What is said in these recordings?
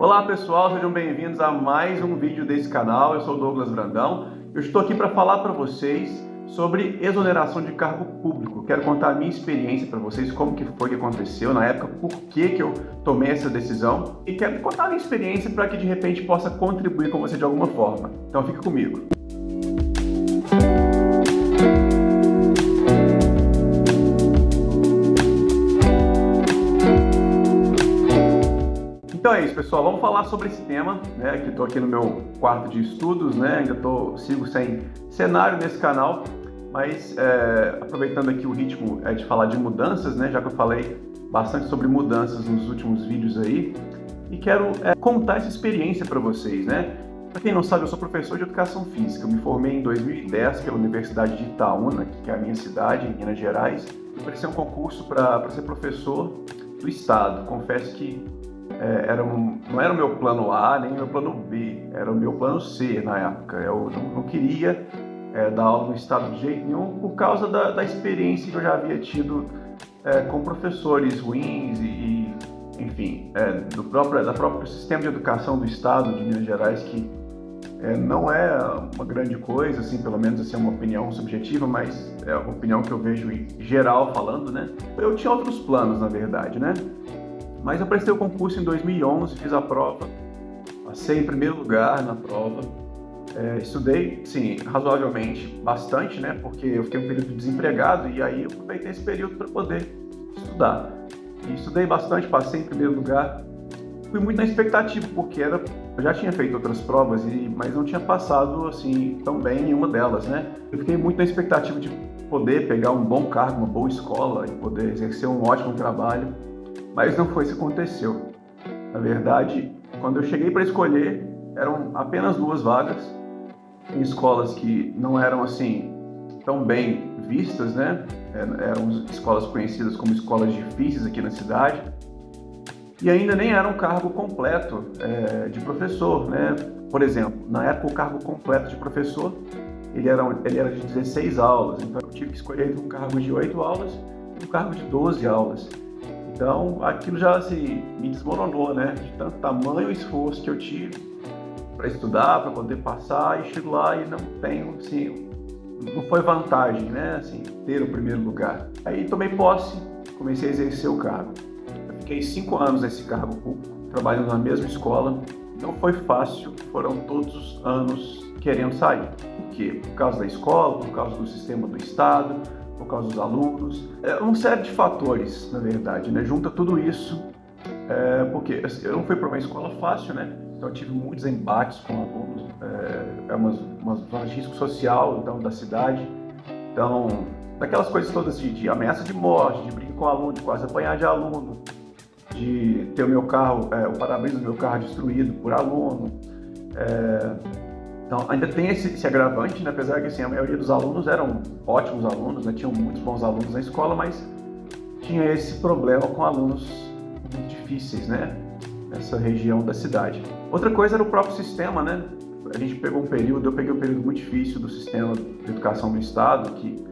Olá pessoal, sejam bem-vindos a mais um vídeo desse canal. Eu sou o Douglas Brandão. Eu estou aqui para falar para vocês sobre exoneração de cargo público. Quero contar a minha experiência para vocês, como que foi que aconteceu na época, por que eu tomei essa decisão e quero contar a minha experiência para que de repente possa contribuir com você de alguma forma. Então fica comigo. Então é isso, pessoal, vamos falar sobre esse tema, né, que estou aqui no meu quarto de estudos, né, ainda sigo sem cenário nesse canal, mas aproveitando aqui o ritmo de falar de mudanças, né, já que eu falei bastante sobre mudanças nos últimos vídeos aí, e quero contar essa experiência para vocês, né. Para quem não sabe, eu sou professor de Educação Física, eu me formei em 2010 pela Universidade de Itaúna, que é a minha cidade, em Minas Gerais, e prestei um concurso para ser professor do Estado. Confesso que não era o meu plano A, nem o meu plano B, era o meu plano C na época. Eu não queria dar aula no Estado de jeito nenhum por causa da experiência que eu já havia tido com professores ruins enfim, do próprio sistema de educação do Estado de Minas Gerais, que não é uma grande coisa, assim, pelo menos assim, é uma opinião subjetiva, mas é uma opinião que eu vejo em geral falando, né? Eu tinha outros planos, na verdade, né? Mas eu prestei o concurso em 2011, fiz a prova, passei em primeiro lugar na prova, estudei, sim, razoavelmente, bastante, né, porque eu fiquei um período desempregado e aí eu aproveitei esse período para poder estudar. E estudei bastante, passei em primeiro lugar, fui muito na expectativa, porque eu já tinha feito outras provas, mas não tinha passado, assim, tão bem em nenhuma delas, né. Eu fiquei muito na expectativa de poder pegar um bom cargo, uma boa escola e poder exercer um ótimo trabalho. Mas não foi isso que aconteceu. Na verdade, quando eu cheguei para escolher, eram apenas 2 vagas em escolas que não eram assim tão bem vistas, né? Eram escolas conhecidas como escolas difíceis aqui na cidade. E ainda nem era um cargo completo de professor, né? Por exemplo, na época o cargo completo de professor, ele era de 16 aulas. Então eu tive que escolher entre um cargo de 8 aulas e um cargo de 12 aulas. Então, aquilo já assim, me desmoronou, né? De tanto tamanho e esforço que eu tive para estudar, para poder passar, e chego lá e não tenho, assim, não foi vantagem, né? Assim, ter o primeiro lugar. Aí tomei posse, comecei a exercer o cargo. Eu fiquei 5 anos nesse cargo público, trabalhando na mesma escola. Não foi fácil, foram todos os anos querendo sair. Por quê? Por causa da escola, por causa do sistema do Estado, por causa dos alunos, uma série de fatores, na verdade, né? Junta tudo isso, porque eu não fui para uma escola fácil, né? Então eu tive muitos embates com alunos, uma zona de risco social, então, da cidade, então, daquelas coisas todas de ameaça de morte, de briga com aluno, de quase apanhar de aluno, de ter o meu carro, o para-brisa do meu carro destruído por aluno, então, ainda tem esse agravante, né? Apesar que assim, a maioria dos alunos eram ótimos alunos, né? Tinham muitos bons alunos na escola, mas tinha esse problema com alunos muito difíceis, né? Nessa região da cidade. Outra coisa era o próprio sistema, né? Eu peguei um período muito difícil do sistema de educação do Estado, que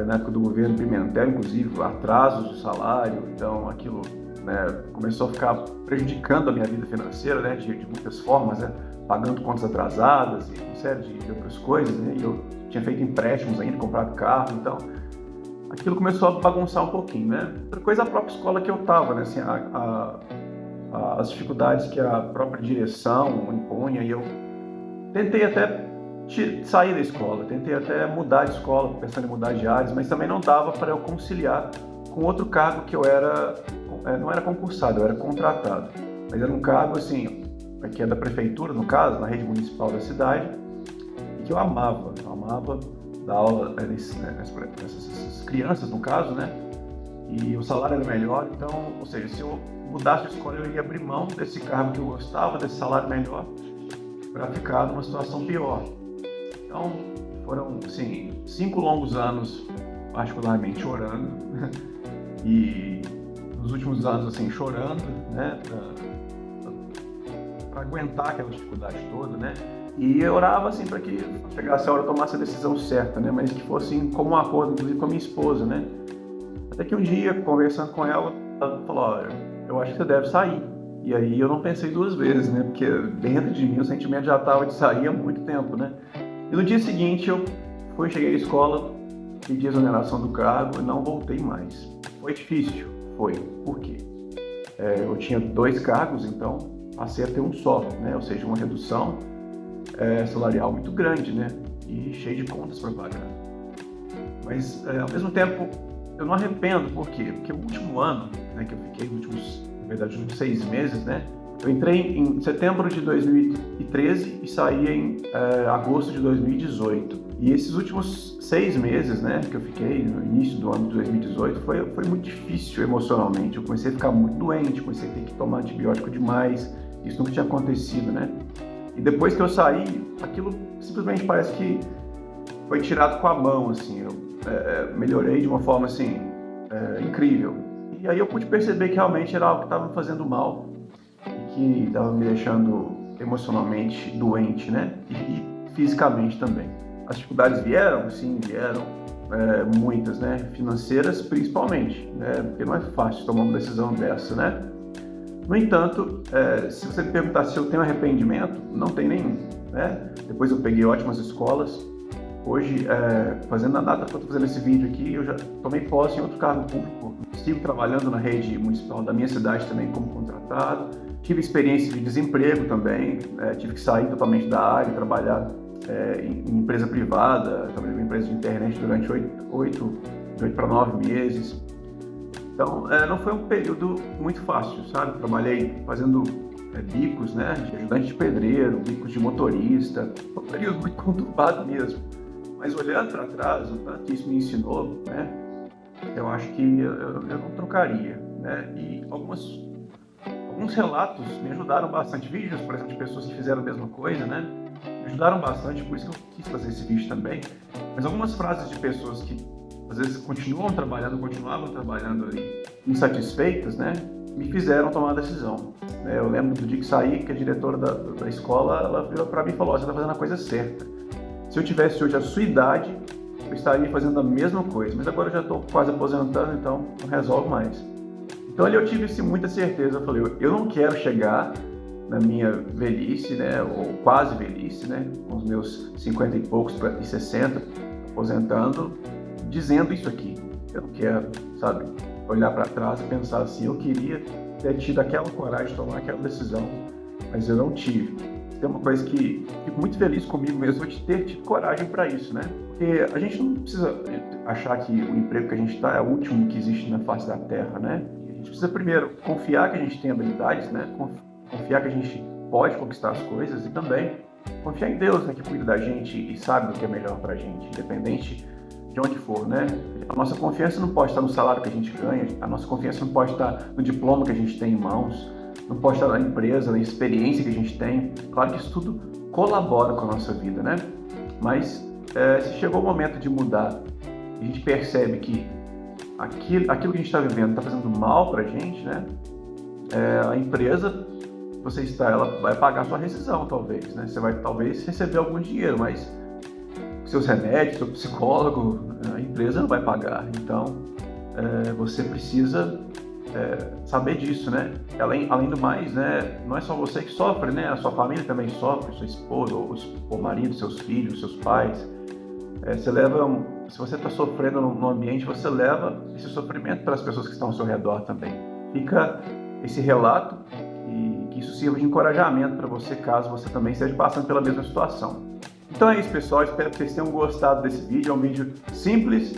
na época do governo Pimentel, inclusive, atrasos de salário, então aquilo, né, começou a ficar prejudicando a minha vida financeira, né? De muitas formas, né? Pagando contas atrasadas e uma série de outras coisas, né? E eu tinha feito empréstimos ainda, comprado carro, então aquilo começou a bagunçar um pouquinho, né? Outra coisa, a própria escola que eu estava, né? Assim, as dificuldades que a própria direção impunha, e eu tentei até sair da escola, tentei até mudar de escola, pensando em mudar de áreas, mas também não dava para eu conciliar com outro cargo que eu não era concursado, eu era contratado, mas era um cargo, assim, que é da prefeitura, no caso, na rede municipal da cidade, e que eu amava dar aula nessas crianças, no caso, né? E o salário era melhor, então, ou seja, se eu mudasse de escola, eu ia abrir mão desse cargo que eu gostava, desse salário melhor, para ficar numa situação pior. Então, foram, assim, 5 longos anos, particularmente chorando, e nos últimos anos, assim, chorando, né? Para aguentar aquela dificuldade toda, né? E eu orava assim para que chegasse a hora de tomar essa decisão certa, né? Mas que fosse em comum acordo, inclusive com a minha esposa, né? Até que um dia, conversando com ela, ela falou: olha, eu acho que você deve sair. E aí eu não pensei duas vezes, né? Porque dentro de mim o sentimento já estava de sair há muito tempo, né? E no dia seguinte eu cheguei à escola, pedi exoneração do cargo e não voltei mais. Foi difícil? Foi. Por quê? Eu tinha 2 cargos, então passei a ter um só, né? Ou seja, uma redução salarial muito grande, né? E cheio de contas para pagar. Mas, ao mesmo tempo, eu não arrependo. Por quê? Porque o último ano, né, que eu fiquei, na verdade, os últimos 6 meses, né? Eu entrei em setembro de 2013 e saí em agosto de 2018. E esses últimos 6 meses, né, que eu fiquei no início do ano de 2018, foi muito difícil emocionalmente. Eu comecei a ficar muito doente, comecei a ter que tomar antibiótico demais. Isso nunca tinha acontecido, né? E depois que eu saí, aquilo simplesmente parece que foi tirado com a mão, assim. Eu melhorei de uma forma, assim, incrível. E aí eu pude perceber que realmente era algo que estava me fazendo mal e que estava me deixando emocionalmente doente, né? E fisicamente também. As dificuldades vieram? Sim, vieram. Muitas, né? Financeiras, principalmente, né? Porque não é fácil tomar uma decisão dessa, né? No entanto, se você me perguntar se eu tenho arrependimento, não tem nenhum, né? Depois eu peguei ótimas escolas. Hoje, fazendo a data que eu estou fazendo esse vídeo aqui, eu já tomei posse em outro cargo público. Sigo trabalhando na rede municipal da minha cidade também como contratado. Tive experiência de desemprego também. Tive que sair totalmente da área e trabalhar em empresa privada. Trabalhei em empresa de internet durante 8 para 9 meses. Então, não foi um período muito fácil, sabe? Trabalhei fazendo bicos, né, de ajudante de pedreiro, bicos de motorista. Foi um período muito conturbado mesmo. Mas olhando para trás, o tanto que isso me ensinou, né, eu acho que eu não trocaria, né? E alguns relatos me ajudaram bastante. Vídeos, por exemplo, de pessoas que fizeram a mesma coisa, né? Me ajudaram bastante, por isso que eu quis fazer esse vídeo também. Mas algumas frases de pessoas que às vezes continuavam trabalhando ali, insatisfeitas, né, me fizeram tomar a decisão. Eu lembro do dia que saí, que a diretora da escola, ela virou para mim e falou: você está fazendo a coisa certa. Se eu tivesse hoje a sua idade, eu estaria fazendo a mesma coisa, mas agora eu já estou quase aposentando, então não resolve mais. Então ali eu tive muita certeza. Eu falei: eu não quero chegar na minha velhice, né, ou quase velhice, né, com os meus 50 e poucos e 60, aposentando, dizendo isso aqui. Eu não quero, sabe, olhar para trás e pensar assim: eu queria ter tido aquela coragem de tomar aquela decisão, mas eu não tive. Tem uma coisa que fico muito feliz comigo mesmo de ter tido coragem para isso, né? Porque a gente não precisa achar que o emprego que a gente está é o último que existe na face da Terra, né? A gente precisa primeiro confiar que a gente tem habilidades, né? Confiar que a gente pode conquistar as coisas e também confiar em Deus, né, que cuida da gente e sabe o que é melhor para a gente, independente de onde for, né? A nossa confiança não pode estar no salário que a gente ganha, a nossa confiança não pode estar no diploma que a gente tem em mãos, não pode estar na empresa, na experiência que a gente tem. Claro que isso tudo colabora com a nossa vida, né? Mas se chegou o momento de mudar, a gente percebe que aquilo que a gente está vivendo está fazendo mal para a gente, né? A empresa que você está, ela vai pagar a sua rescisão, talvez, né? Você vai talvez receber algum dinheiro, mas seus remédios, seu psicólogo, a empresa não vai pagar. Então, você precisa saber disso, né? Além do mais, né, não é só você que sofre, né? A sua família também sofre, sua esposa, ou marido, seus filhos, seus pais. Se você está sofrendo no ambiente, você leva esse sofrimento para as pessoas que estão ao seu redor também. Fica esse relato e que isso sirva de encorajamento para você, caso você também esteja passando pela mesma situação. Então é isso, pessoal. Espero que vocês tenham gostado desse vídeo. É um vídeo simples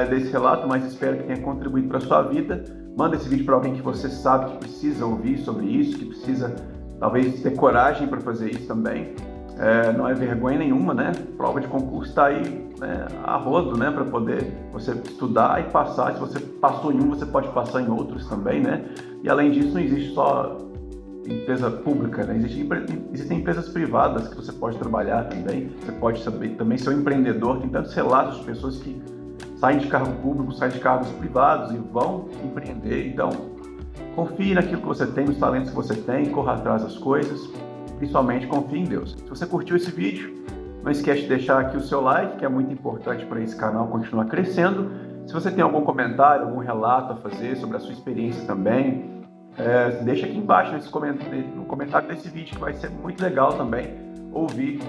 desse relato, mas espero que tenha contribuído para a sua vida. Manda esse vídeo para alguém que você sabe que precisa ouvir sobre isso, que precisa talvez ter coragem para fazer isso também. Não é vergonha nenhuma, né? Prova de concurso está aí, né, a rodo, né, para poder você estudar e passar. Se você passou em um, você pode passar em outros também, né? E além disso, não existe só empresa pública, né? Existem empresas privadas que você pode trabalhar também. Você pode também ser um empreendedor. Tem tantos relatos de pessoas que saem de cargo público, saem de cargos privados e vão empreender. Então, confie naquilo que você tem, nos talentos que você tem, corra atrás das coisas, principalmente confie em Deus. Se você curtiu esse vídeo, não esquece de deixar aqui o seu like, que é muito importante para esse canal continuar crescendo. Se você tem algum comentário, algum relato a fazer sobre a sua experiência também, deixa aqui embaixo no comentário desse vídeo, que vai ser muito legal também ouvir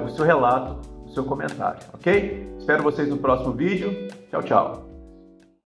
o seu relato, o seu comentário, ok? Espero vocês no próximo vídeo. Tchau, tchau!